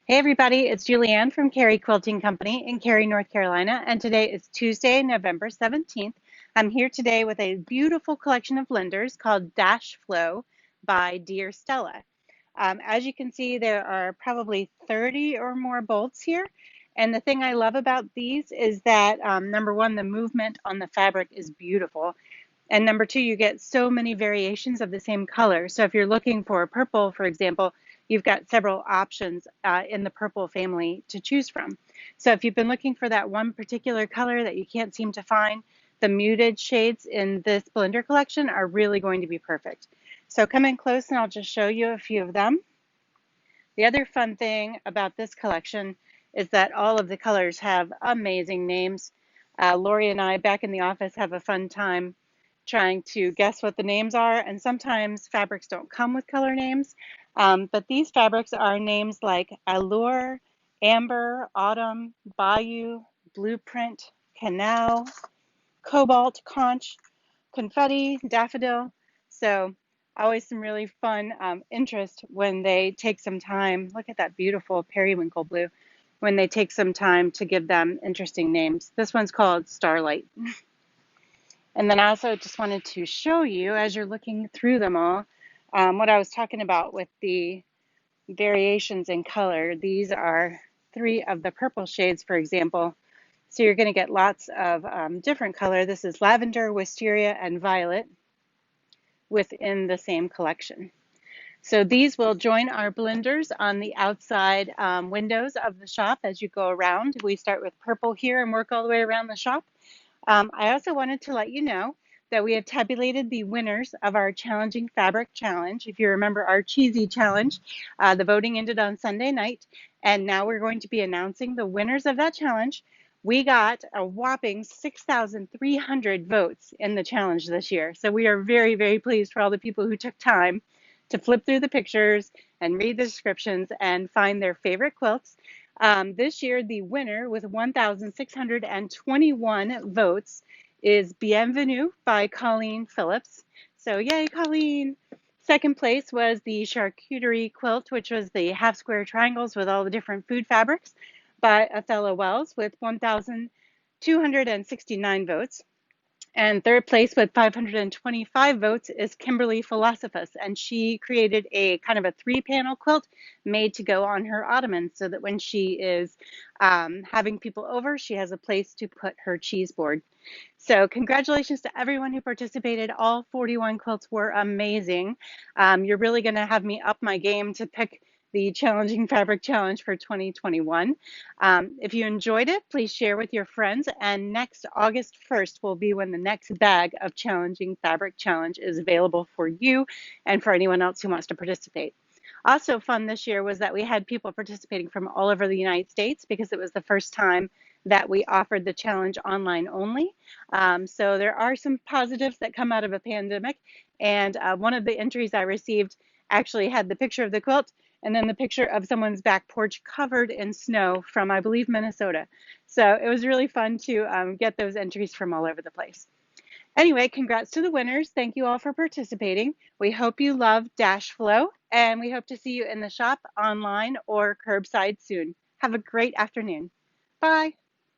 Hey everybody, it's Julianne from Cary Quilting Company in Cary, North Carolina, and today is Tuesday, November 17th. I'm here today with a beautiful collection of blenders called Dash Flow by Dear Stella. As you can see, there are probably 30 or more bolts here. And the thing I love about these is that number one, the movement on the fabric is beautiful. And number two, you get so many variations of the same color. So if you're looking for purple, for example, you've got several options in the purple family to choose from. So if you've been looking for that one particular color that you can't seem to find, the muted shades in this blender collection are really going to be perfect. So come in close and I'll just show you a few of them. The other fun thing about this collection is that all of the colors have amazing names. Lori and I back in the office have a fun time trying to guess what the names are, and sometimes fabrics don't come with color names, but these fabrics are names like Allure, Amber, Autumn, Bayou, Blueprint, Canal, Cobalt, Conch, Confetti, Daffodil. So always some really fun interest when they take some time. Look at that beautiful periwinkle blue. When they take some time to give them interesting names. This one's called Starlight. And then I also just wanted to show you, as you're looking through them all, what I was talking about with the variations in color. These are three of the purple shades, for example. So you're going to get lots of different color. This is lavender, wisteria, and violet within the same collection. So these will join our blenders on the outside windows of the shop as you go around. We start with purple here and work all the way around the shop. I also wanted to let you know that we have tabulated the winners of our Challenging Fabric Challenge. If you remember our cheesy challenge, the voting ended on Sunday night, and now we're going to be announcing the winners of that challenge. We got a whopping 6,300 votes in the challenge this year. So we are very, very pleased for all the people who took time to flip through the pictures and read the descriptions and find their favorite quilts. This year, the winner with 1,621 votes is Bienvenue by Colleen Phillips. So yay, Colleen! Second place was the Charcuterie Quilt, which was the half square triangles with all the different food fabrics by Othello Wells with 1,269 votes. And third place with 525 votes is Kimberly Philosophus, and she created a kind of a three-panel quilt made to go on her ottoman so that when she is having people over, she has a place to put her cheese board. So congratulations to everyone who participated. All 41 quilts were amazing. You're really going to have me up my game to pick the Challenging Fabric Challenge for 2021. If you enjoyed it, please share with your friends. And next August 1st will be when the next bag of Challenging Fabric Challenge is available for you and for anyone else who wants to participate. Also fun this year was that we had people participating from all over the United States because it was the first time that we offered the challenge online only. So there are some positives that come out of a pandemic. And one of the entries I received actually had the picture of the quilt and then the picture of someone's back porch covered in snow from, I believe, Minnesota. So it was really fun to get those entries from all over the place. Anyway, congrats to the winners. Thank you all for participating. We hope you love Dash Flow, and we hope to see you in the shop, online, or curbside soon. Have a great afternoon. Bye.